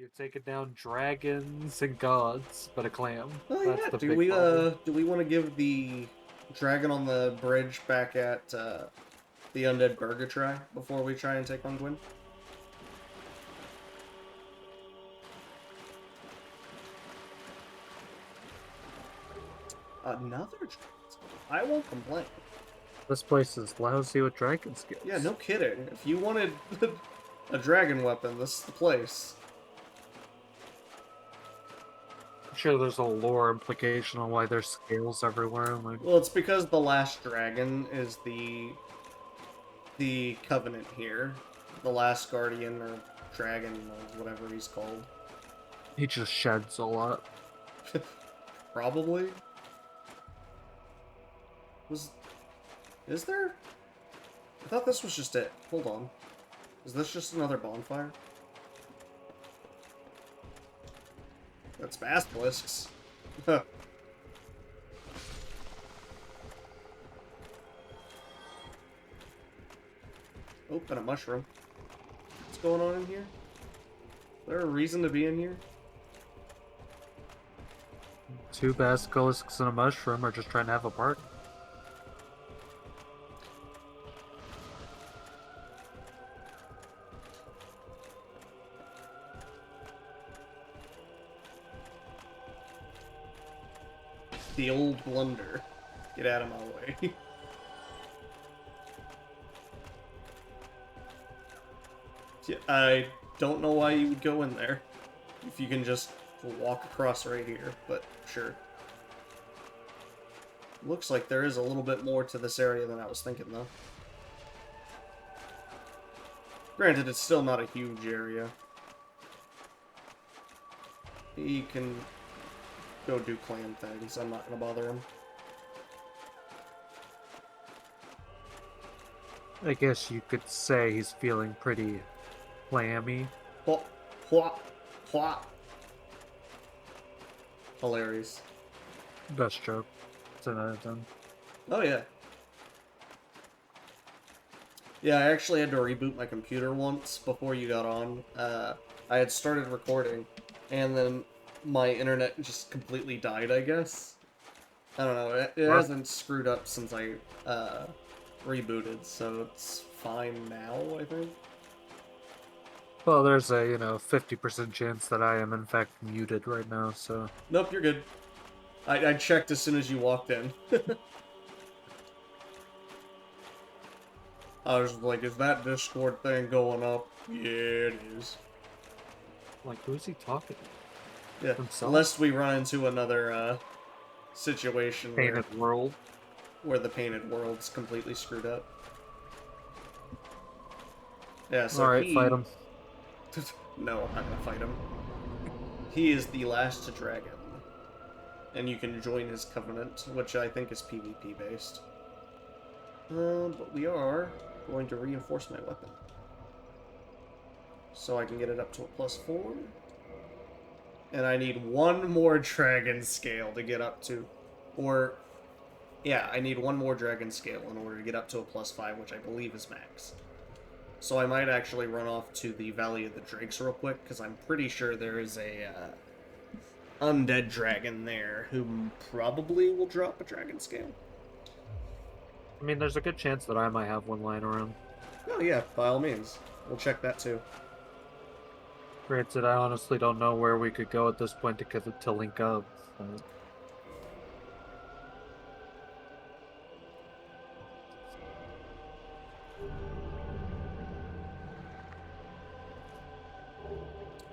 You've taken down dragons and gods, but a clam. Oh That's yeah, the big problem. do we want to give the dragon on the bridge back at the Undead Burger try before we try and take on Gwyn? Another dragon. I won't complain. This place is lousy with dragon Yeah, skills. no kidding. If you wanted a dragon weapon, this is the place. I'm sure there's a lore implication on why there's scales everywhere. Like, Well, it's because the last dragon is the Covenant here. The last Guardian or Dragon or whatever he's called. he just sheds a lot. Probably. Is there? I thought this was just it. Hold on. Is this just another bonfire? That's basilisks. Oh, and a mushroom. What's going on in here? Is there a reason to be in here? Two basilisks and a mushroom are just trying to have a party. The old blunder. Get out of my way. Yeah, I don't know why you would go in there. If you can just walk across right here, but sure. Looks like there is a little bit more to this area than I was thinking, though. Granted, it's still not a huge area. He can go do clan things. I'm not going to bother him. I guess you could say he's feeling pretty clammy. Plop, plop, plop. Hilarious. Best joke. 10 out of 10. Oh, yeah. Yeah, I actually had to reboot my computer once before you got on. I had started recording, and then my internet just completely died, I guess. I don't know, it hasn't screwed up since I rebooted, so it's fine now, I think. Well, there's a, 50% chance that I am in fact muted right now, so... Nope, you're good. I checked as soon as you walked in. I was like, is that Discord thing going up? Yeah, it is. Like, who's he talking to? Yeah, Himself? unless we run into another situation Painted world. where the painted world's completely screwed up. Yeah, so Alright, fight him. No, I'm not gonna fight him. He is the last dragon. And you can join his covenant, which I think is PvP based. But we are going to reinforce my weapon. So I can get it up to a +4. And I need one more dragon scale to get up to... Or... Yeah, I need one more dragon scale in order to get up to a +5, which I believe is max. So I might actually run off to the Valley of the Drakes real quick, because I'm pretty sure there is a undead dragon there who probably will drop a dragon scale. I mean, there's a good chance that I might have one lying around. Oh yeah, by all means. We'll check that too. Granted, I honestly don't know where we could go at this point to link up. But...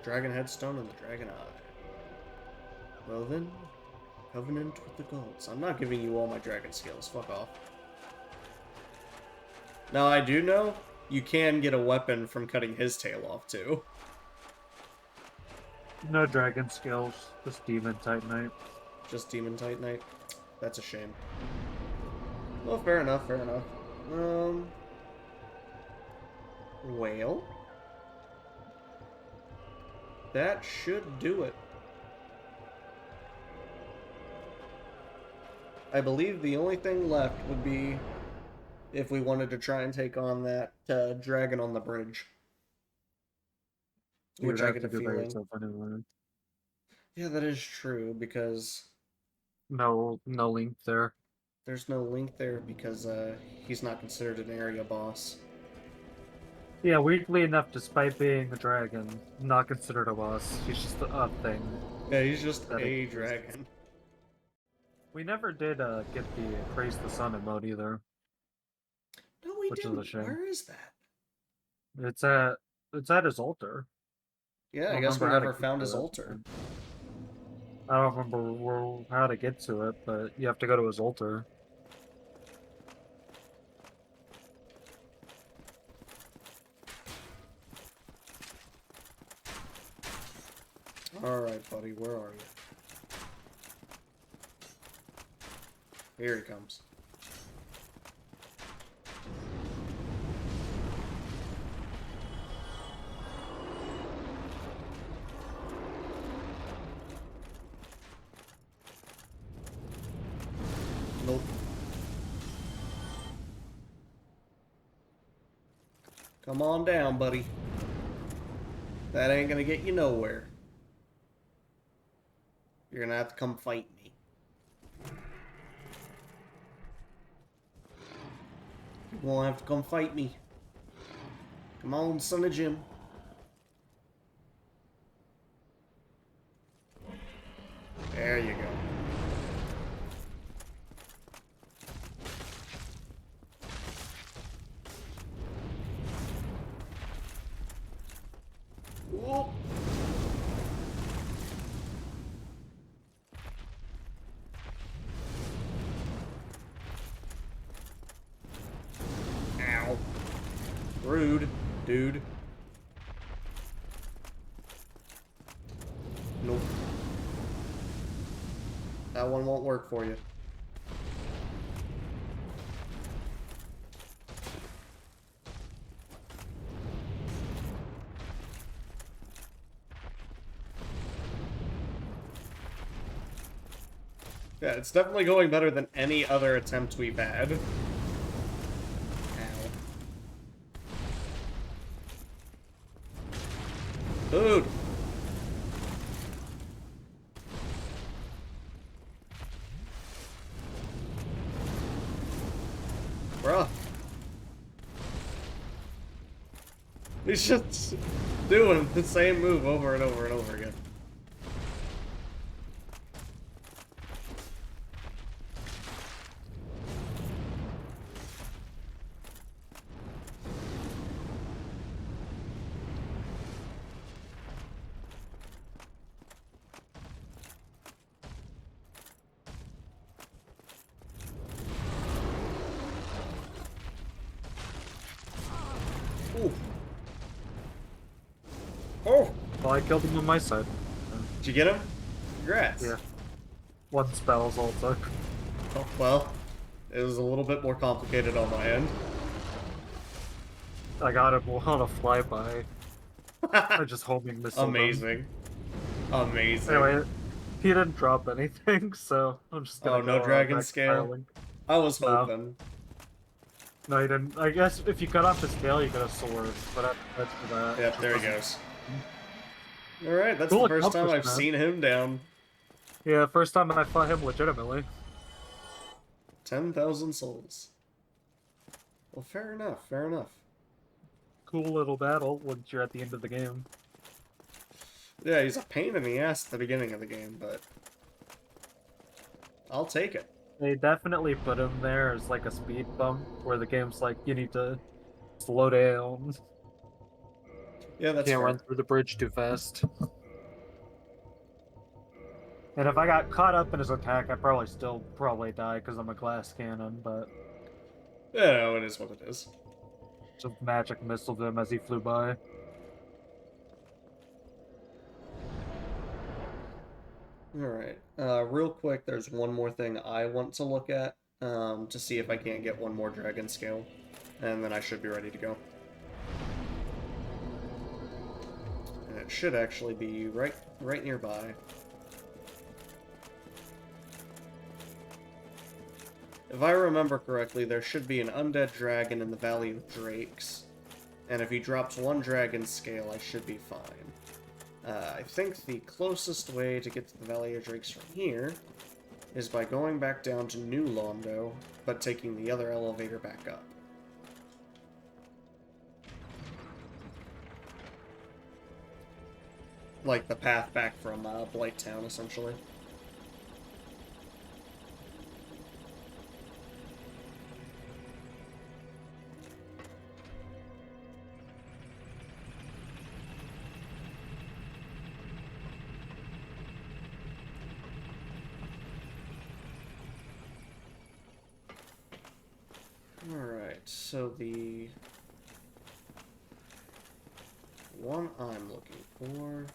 Dragon Headstone and the Dragon Eye. Well then, Covenant with the Gods. I'm not giving you all my dragon scales. Fuck off. Now I do know you can get a weapon from cutting his tail off too. No dragon skills, just demon titanite. Just demon titanite. That's a shame. Well, fair enough, fair enough. Well, that should do it. I believe the only thing left would be if we wanted to try and take on that dragon on the bridge. You Which would I have get to a do that feeling. yourself anyway. Yeah, that is true, because No link there. there's no link there because he's not considered an area boss. Yeah, weirdly enough, despite being a dragon, not considered a boss. He's just a thing Yeah, he's just that a exists. dragon. We never did get the Praise the Sun emote either, No, we which is a didn't. shame. Where is that? It's at it's at his altar. Yeah, I I don't guess we remember how to never get found his to it. altar. I don't remember how to get to it, but you have to go to his altar. Alright, buddy, where are you? Here he comes. Nope. Come on down, buddy. That ain't gonna get you nowhere. You're gonna have to come fight me. You won't have to come fight me. Come on, son of Jim. There you go. Whoop. Ow. Rude, dude. Nope. That one won't work for you. Yeah, it's definitely going better than any other attempt we've had. Ow. Dude! Bruh. He's just doing the same move over and over and over again. Ooh. Oh! Well, I killed him on my side. Did you get him? Congrats. Yeah. One spell's all it took. Oh, well, it was a little bit more complicated on my end. I got him on a flyby. I just homing missile him. Amazing. Amazing. Anyway, he didn't drop anything, so I'm just gonna Oh, no go dragon back to scale? Firelink. I was No. hoping. No, he didn't. I guess if you cut off the scale, you get a sword, but that's for that. Yep, Just there he doesn't- goes. Alright, that's Cool the first time I've accomplishment. seen him down. Yeah, first time I fought him legitimately. 10,000 souls. Well, fair enough, fair enough. Cool little battle once you're at the end of the game. Yeah, he's a pain in the ass at the beginning of the game, but I'll take it. They definitely put him there as like a speed bump, where the game's like, you need to slow down. Yeah, that's Can't fair. run through the bridge too fast. And if I got caught up in his attack, I'd probably die because I'm a glass cannon, but Yeah, no, it is what it is. just magic missiled him as he flew by. Alright, real quick, there's one more thing I want to look at, to see if I can't get one more dragon scale, and then I should be ready to go. And it should actually be right nearby. If I remember correctly, there should be an undead dragon in the Valley of Drakes, and if he drops one dragon scale, I should be fine. I think the closest way to get to the Valley of Drakes from here is by going back down to New Londo, but taking the other elevator back up. Like the path back from Blighttown, essentially. Alright, so the one I'm looking for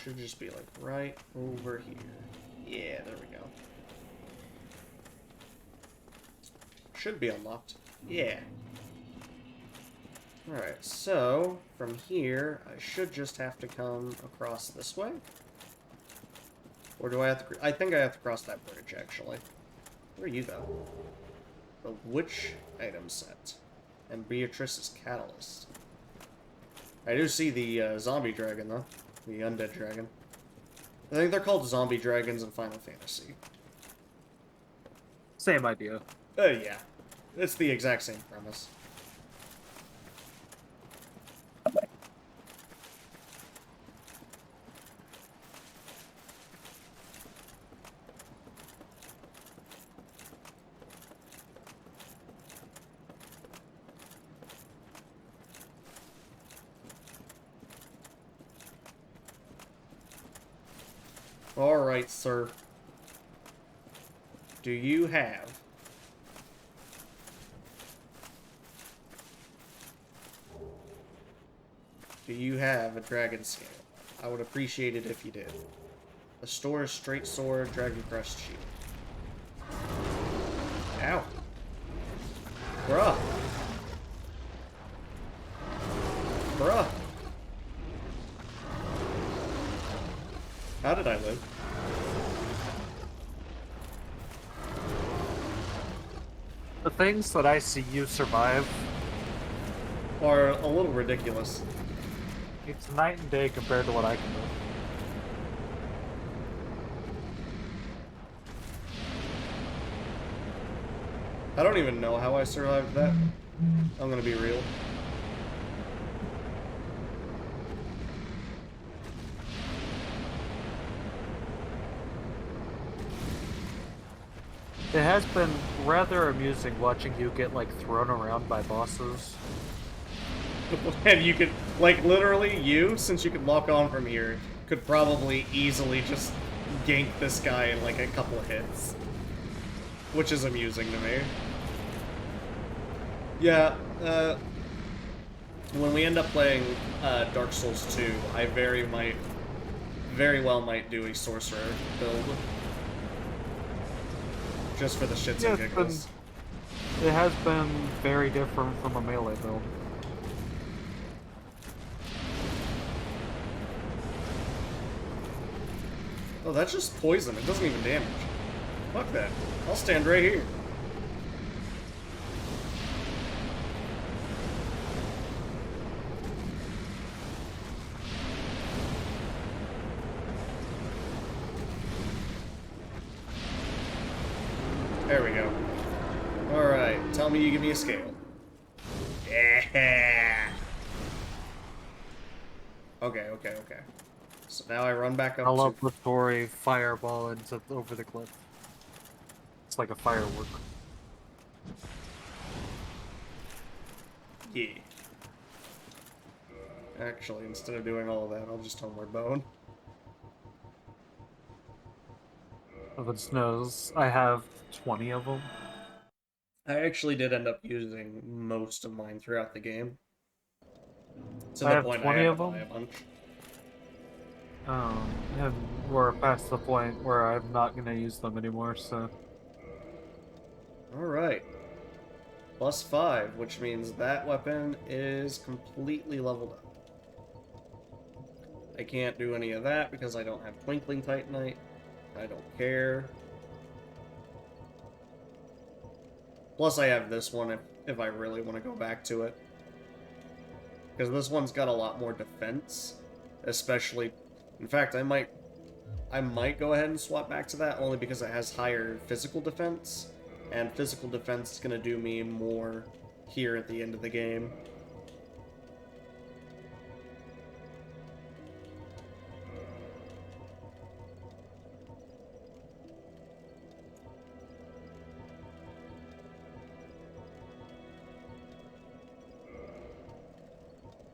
should just be like right over here. Yeah, there we go. Should be unlocked. Yeah. Alright, so from here, I should just have to come across this way. Or do I have to... I think I have to cross that bridge, actually. Where are you, though? The Witch item set. And Beatrice's Catalyst. I do see the zombie dragon, though. The undead dragon. I think they're called zombie dragons in Final Fantasy. Same idea. Yeah. It's the exact same premise. Alright, sir. Do you have... Do you have a dragon scale? I would appreciate it if you did. The store is straight sword, dragon crest shield. Ow. Bruh. Bruh. How did I live? The things that I see you survive, Are a little ridiculous. it's night and day compared to what I can do. I don't even know how I survived that. I'm gonna be real. It has been rather amusing watching you get, like, thrown around by bosses. And you could, like, literally, you, since you could lock on from here, could probably easily just gank this guy in, like, a couple of hits. Which is amusing to me. Yeah, when we end up playing Dark Souls 2, I very well might do a sorcerer build. Just for the shits and giggles. It has been very different from a melee build. Oh, that's just poison. It doesn't even damage. Fuck that. I'll stand right here. There we go. Alright, tell me you give me a scale. Yeah! Okay. So now I run back up Celebratory fireball over the cliff. It's like a firework. Yeah. Actually, instead of doing all of that, I'll just homeward bone. Of its snows, I have 20 of them. I actually did end up using most of mine throughout the game. To I the have point 20 I had of to buy them? a bunch. And we're past the point where I'm not gonna use them anymore, so... Alright. +5, which means that weapon is completely leveled up. I can't do any of that because I don't have Twinkling Titanite. I don't care. Plus I have this one if I really want to go back to it. Because this one's got a lot more defense. especially. In fact, I might go ahead and swap back to that only because it has higher physical defense, and physical defense is going to do me more here at the end of the game.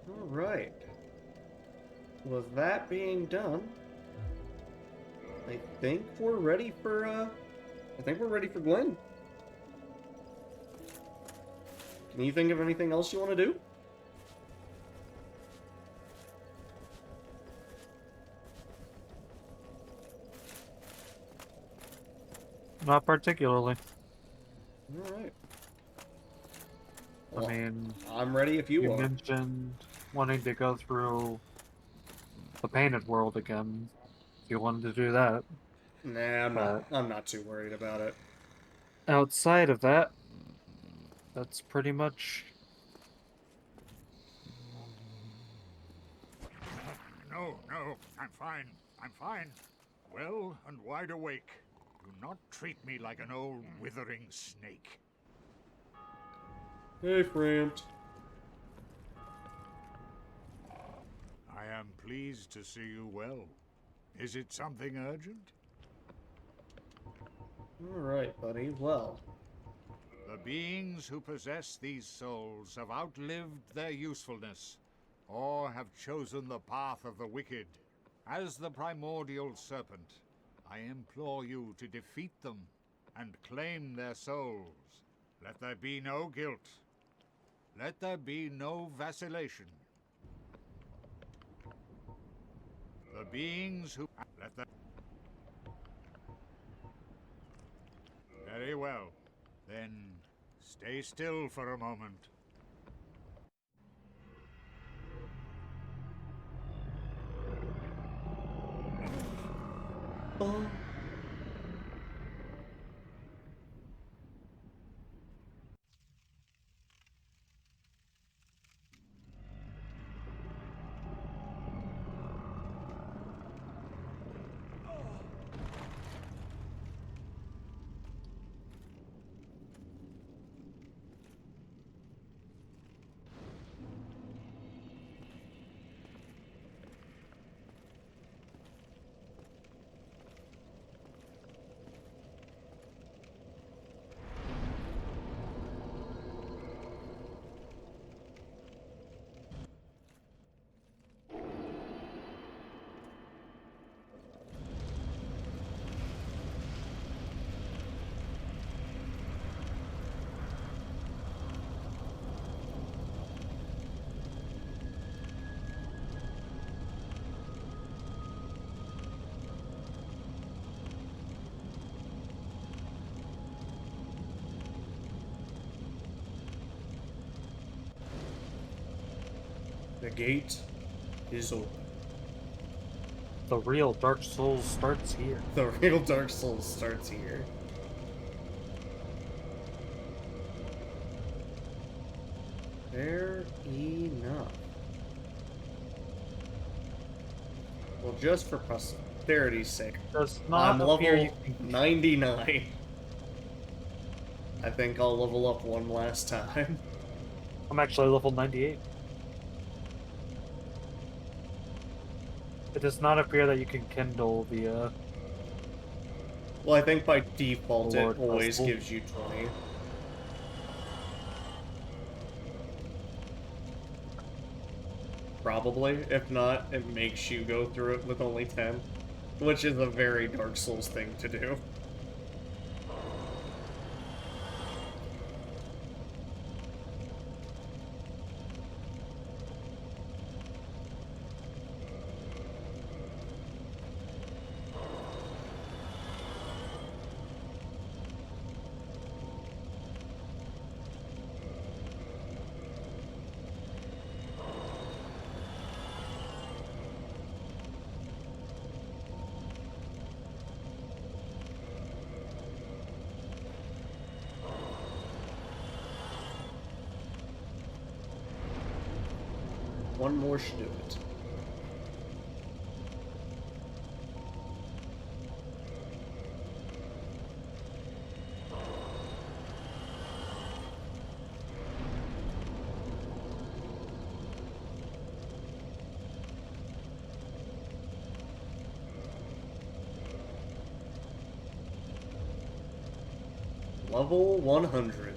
All right. With that being done, I think we're ready for Glenn. Can you think of anything else you want to do? Not particularly. All right. I mean, I'm ready if you you are. mentioned wanting to go through the painted world again. If you wanted to do that. Nah, But I'm not too worried about it. outside of that, that's pretty much. No, no, I'm fine. I'm fine. Well and wide awake. Do not treat me like an old withering snake. Hey, Frampt. I am pleased to see you well. Is it something urgent? All right, buddy. Well, The beings who possess these souls have outlived their usefulness, or have chosen the path of the wicked. As the primordial serpent, I implore you to defeat them and claim their souls. Let there be no guilt. Let there be no vacillation. The beings who... Let them... Very well. Then stay still for a moment. oh, the gate is open. The real Dark Souls starts here. The real Dark Souls starts here. Fair enough. Well, just for posterity's sake, Does I'm not appear you level can 99. I think I'll level up one last time. I'm actually level 98. It does not appear that you can kindle the, Well, I think by default it Lord always Puzzle. gives you 20. Probably. If not, it makes you go through it with only 10. Which is a very Dark Souls thing to do. One more should do it. Level 100.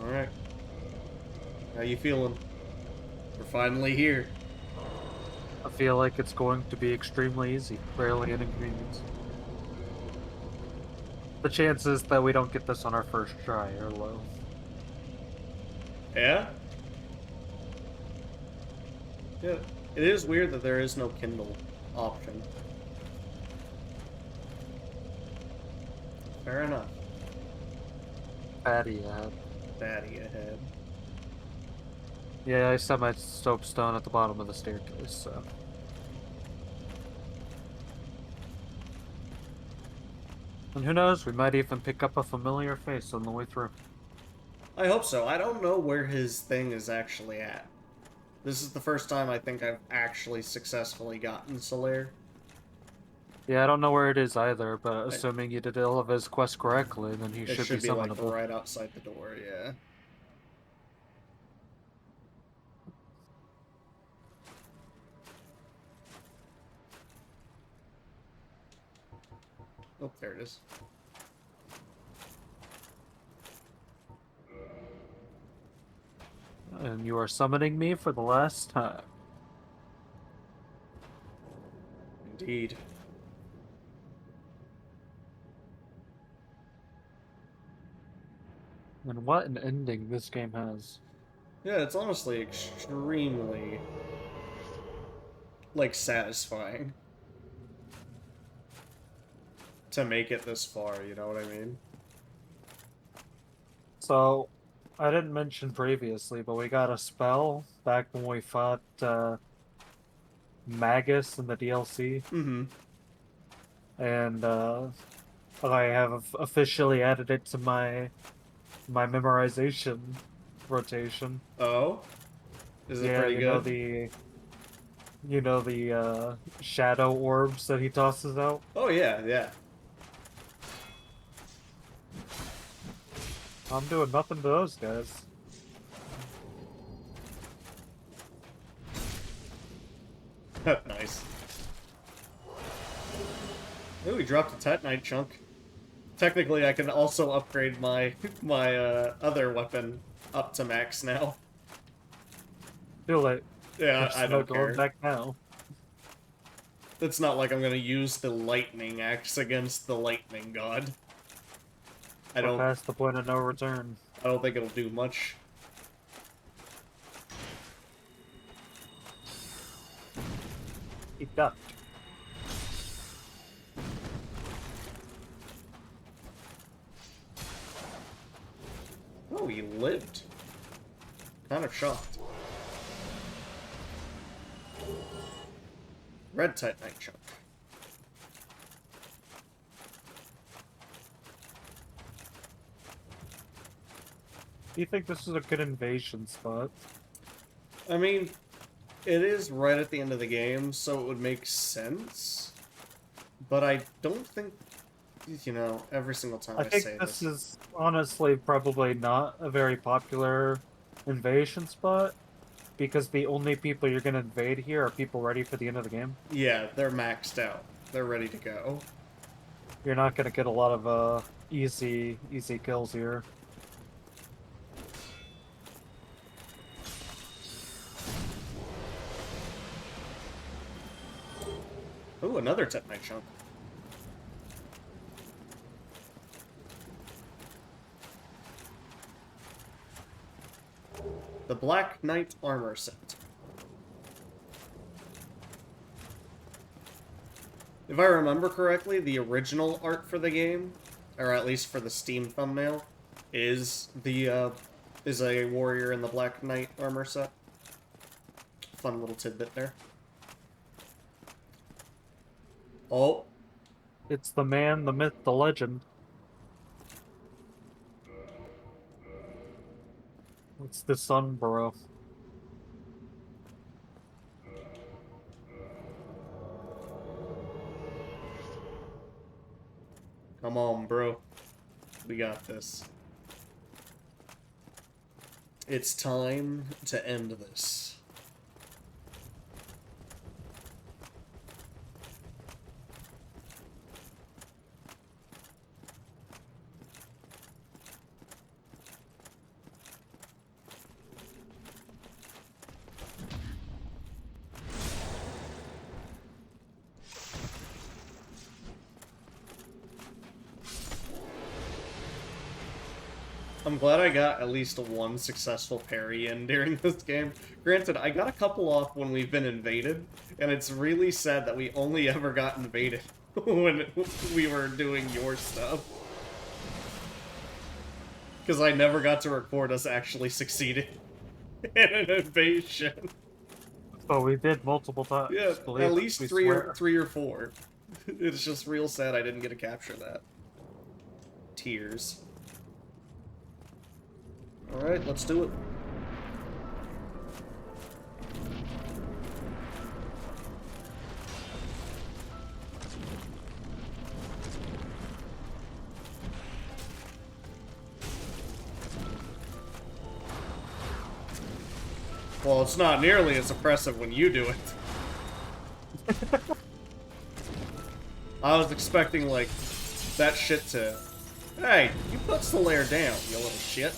Alright. How you feeling? We're finally here. I feel like it's going to be extremely easy, rarely an inconvenience. The chances that we don't get this on our first try are low. Yeah? Yeah. It is weird that there is no Kindle option. Fair enough. Fatty ahead. Fatty ahead. Yeah, I set my soapstone at the bottom of the staircase, so. And who knows, we might even pick up a familiar face on the way through. I hope so. I don't know where his thing is actually at. This is the first time I think I've actually successfully gotten Solaire. Yeah, I don't know where it is either, but assuming you did all of his quests correctly, then he It should be be like summonable. right outside the door, yeah. Oh, there it is. And you are summoning me for the last time. Indeed. And what an ending this game has. Yeah, it's honestly extremely, like, satisfying to make it this far, you know what I mean? So, I didn't mention previously, but we got a spell back when we fought Magus in the DLC, Mm-hmm. and I have officially added it to my memorization rotation. Oh? Is it Yeah, pretty good? you know the shadow orbs that he tosses out. Oh, yeah, yeah. I'm doing nothing to those guys. Nice. Ooh, we dropped a Titanite chunk. Technically, I can also upgrade my other weapon up to max now. Feel like Yeah, there's I no don't going care. back now. It's not like I'm gonna use the lightning axe against the lightning god. I We're don't past the point of no return. think it'll do much. He ducked. Oh, he lived. Kind of shocked. Red Titanite chunk. Do you think this is a good invasion spot? I mean, it is right at the end of the game, so it would make sense. But I don't think, you know, every single time I, I think say this is honestly probably not a very popular invasion spot, because the only people you're gonna invade here are people ready for the end of the game. Yeah, they're maxed out. They're ready to go. You're not gonna get a lot of easy kills here. Ooh, another Titanite chunk. The Black Knight armor set. If I remember correctly, the original art for the game, or at least for the Steam thumbnail, is a warrior in the Black Knight armor set. Fun little tidbit there. Oh. It's the man, the myth, the legend. It's the sun, bro. Come on, bro. We got this. It's time to end this. I'm glad I got at least one successful parry in during this game. Granted, I got a couple off when we've been invaded, and it's really sad that we only ever got invaded when we were doing your stuff. Because I never got to record us actually succeeding in an invasion. But we did multiple times. Yeah, believe at us, least we three swear. or four. It's just real sad I didn't get to capture that. Tears. Alright, let's do it. Well, it's not nearly as oppressive when you do it. I was expecting, like, that shit to... Hey, you put Solaire down, you little shit.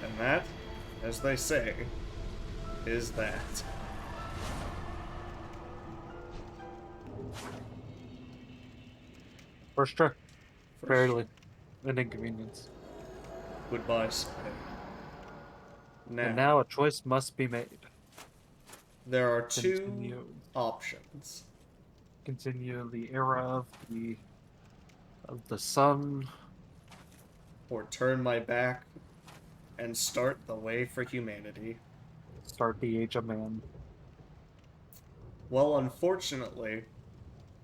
And that, as they say, is that. First try. Barely. An inconvenience. Goodbye, Spy. And now a choice must be made. There are two Continue. options. Continue the era of the sun. Or turn my back and start the way for humanity. Start the Age of Man. Well, unfortunately,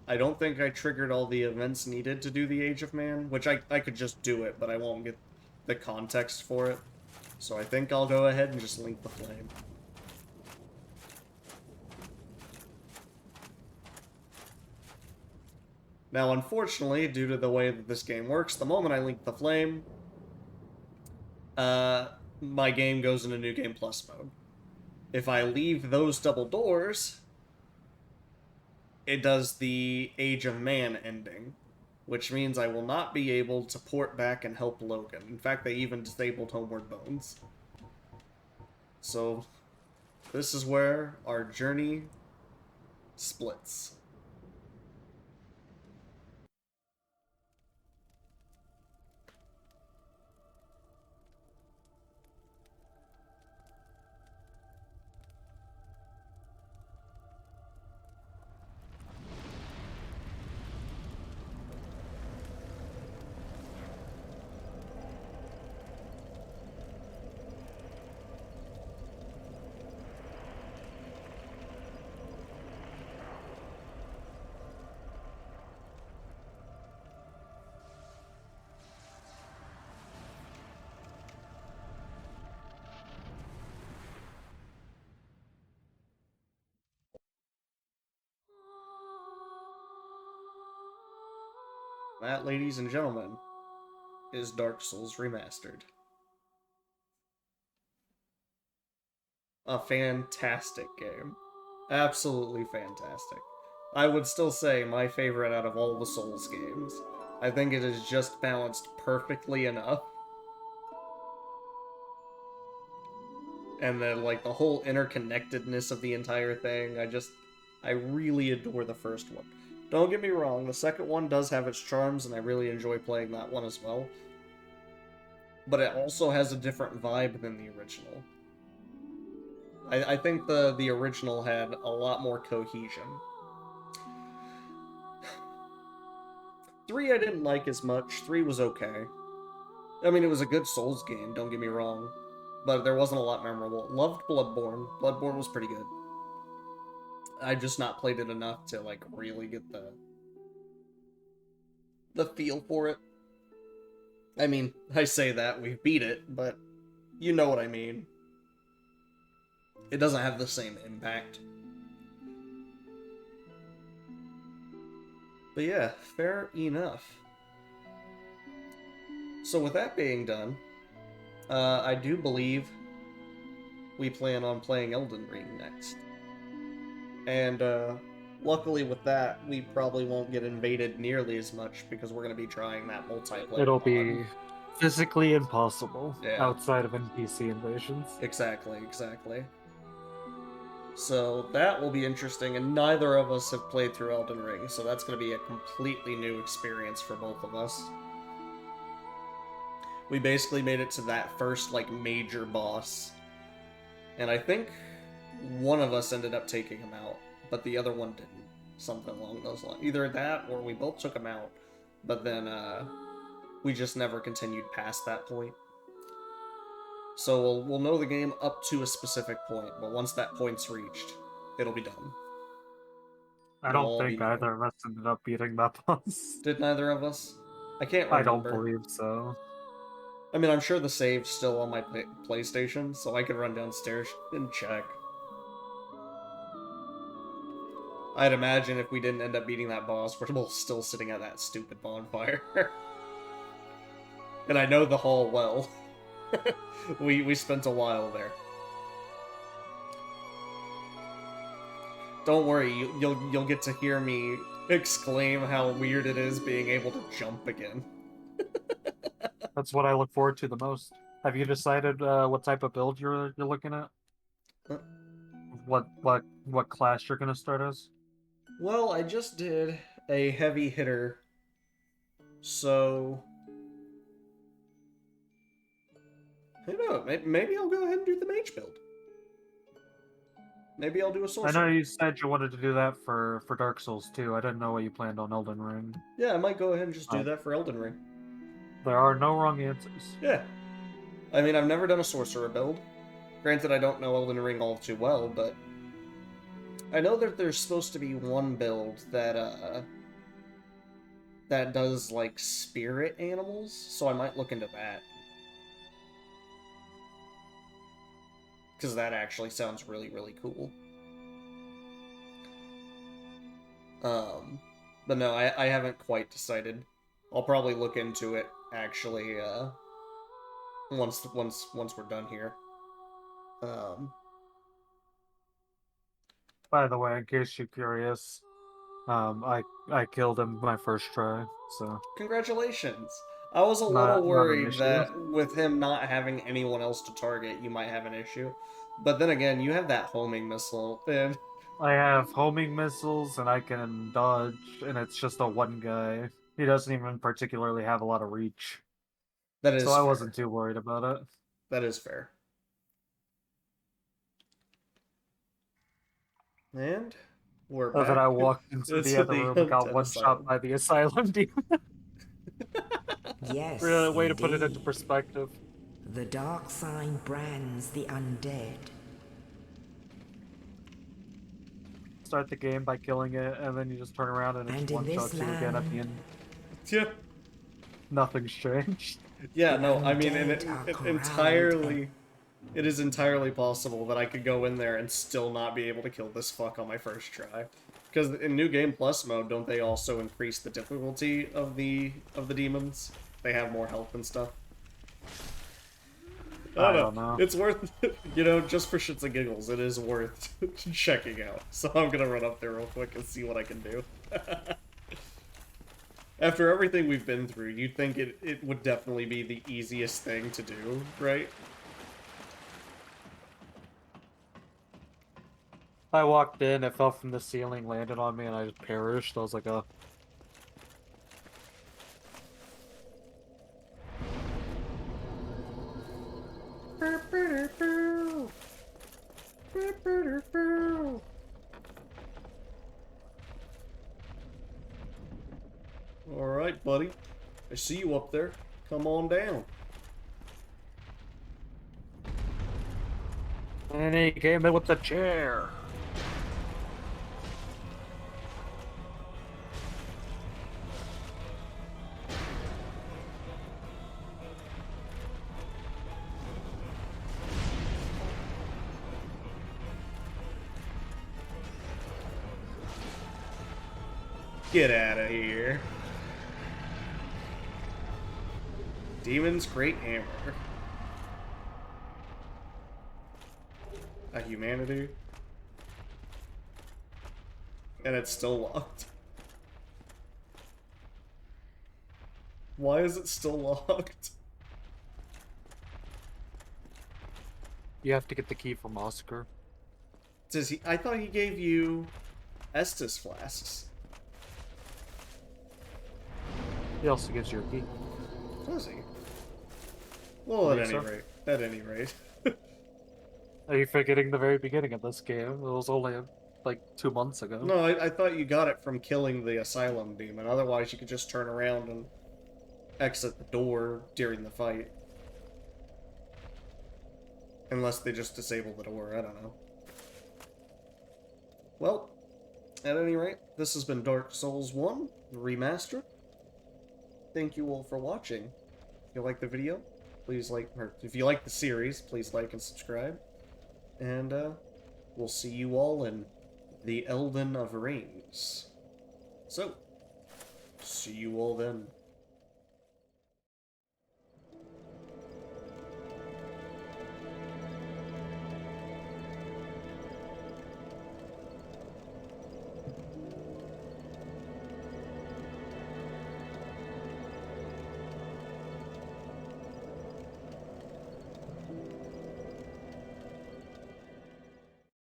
I don't think I triggered all the events needed to do the Age of Man, which I could just do it, but I won't get the context for it. So I think I'll go ahead and just link the flame. Now, unfortunately, due to the way that this game works, the moment I link the flame, my game goes into New Game Plus mode. If I leave those double doors, it does the Age of Man ending, which means I will not be able to port back and help Logan. In fact, they even disabled Homeward Bones. So, this is where our journey splits. That, ladies and gentlemen, is Dark Souls Remastered. A fantastic game. Absolutely fantastic. I would still say my favorite out of all the Souls games. I think it is just balanced perfectly enough. And then, like, the whole interconnectedness of the entire thing, I really adore the first one. Don't get me wrong, the second one does have its charms, and I really enjoy playing that one as well. But it also has a different vibe than the original. I think the original had a lot more cohesion. 3 I didn't like as much. 3 was okay. I mean, it was a good Souls game, don't get me wrong. But there wasn't a lot memorable. Loved Bloodborne. Bloodborne was pretty good. I've just not played it enough to, like, really get the feel for it. I mean, I say that, we've beat it, but you know what I mean. It doesn't have the same impact. But yeah, fair enough. So with that being done, I do believe we plan on playing Elden Ring next. And luckily with that, we probably won't get invaded nearly as much because we're going to be trying that multiplayer It'll mod. be physically impossible Yeah. outside of NPC invasions. Exactly, exactly. So that will be interesting, and neither of us have played through Elden Ring, so that's going to be a completely new experience for both of us. We basically made it to that first, like, major boss, and I think one of us ended up taking him out, but the other one didn't. Something along those lines. Either that, or we both took him out, but then, we just never continued past that point. So we'll know the game up to a specific point, but once that point's reached, it'll be done. I It'll don't all be think new. either of us ended up beating that boss. Did neither of us? I can't I don't remember. believe so. I mean, I'm sure the save's still on my PlayStation, so I could run downstairs and check. I'd imagine if we didn't end up beating that boss, we're both still sitting at that stupid bonfire. And I know the hall well. we spent a while there. Don't worry, you'll get to hear me exclaim how weird it is being able to jump again. That's what I look forward to the most. Have you decided what type of build you're looking at? Huh? What class you're gonna start as? Well, I just did a heavy hitter, so I don't know. Maybe I'll go ahead and do the mage build. Maybe I'll do a I sorcerer. know you said you wanted to do that for Dark Souls too. I didn't know what you planned on Elden Ring. Yeah, I might go ahead and just do that for Elden Ring. There are no wrong answers. Yeah. I mean, I've never done a sorcerer build. Granted, I don't know Elden Ring all too well, but I know that there's supposed to be one build that that does like spirit animals, so I might look into that. Because that actually sounds really, really cool. But no, I haven't quite decided. I'll probably look into it actually once we're done here. By the way, in case you're curious, I killed him my first try, so Congratulations. I was a little not an worried issue. that with him not having anyone else to target, you might have an issue. But then again, you have that homing missile, and I have homing missiles and I can dodge, and it's just a one guy. He doesn't even particularly have a lot of reach, that is so I fair. wasn't too worried about it. That is fair. And we're Other than back. I walked into the other room and got undead one shot asylum. by the asylum demon. Yes, Really, way to put it into indeed. perspective. The dark sign brands the undead. Start the game by killing it, and then you just turn around and And it's in one shots this you again at the land- end. Yeah. Nothing's changed. Yeah, no, I mean, undead are it crowded entirely... It is entirely possible that I could go in there and still not be able to kill this fuck on my first try. Because in New Game Plus mode, don't they also increase the difficulty of the demons? They have more health and stuff. I don't know. It's worth, you know, just for shits and giggles, it is worth checking out. So I'm gonna run up there real quick and see what I can do. After everything we've been through, you'd think it would definitely be the easiest thing to do, right? I walked in, it fell from the ceiling, landed on me, and I just perished. I was like, oh. Alright, buddy. I see you up there. Come on down. And he came in with the chair. Get out of here. Demon's Great Hammer. A humanity. And it's still locked. Why is it still locked? You have to get the key from Oscar. Does he? I thought he gave you Estus flasks. He also gives you a key. Does he? Well, at Believe any so. rate. At any rate. Are you forgetting the very beginning of this game? It was only like 2 months ago. No, I thought you got it from killing the Asylum Demon. Otherwise, you could just turn around and exit the door during the fight. Unless they just disable the door, I don't know. Well, at any rate, this has been Dark Souls 1 Remastered. Thank you all for watching. If you like the video, please like, or if you like the series, please like and subscribe. And we'll see you all in the Elden of Rings. So, see you all then.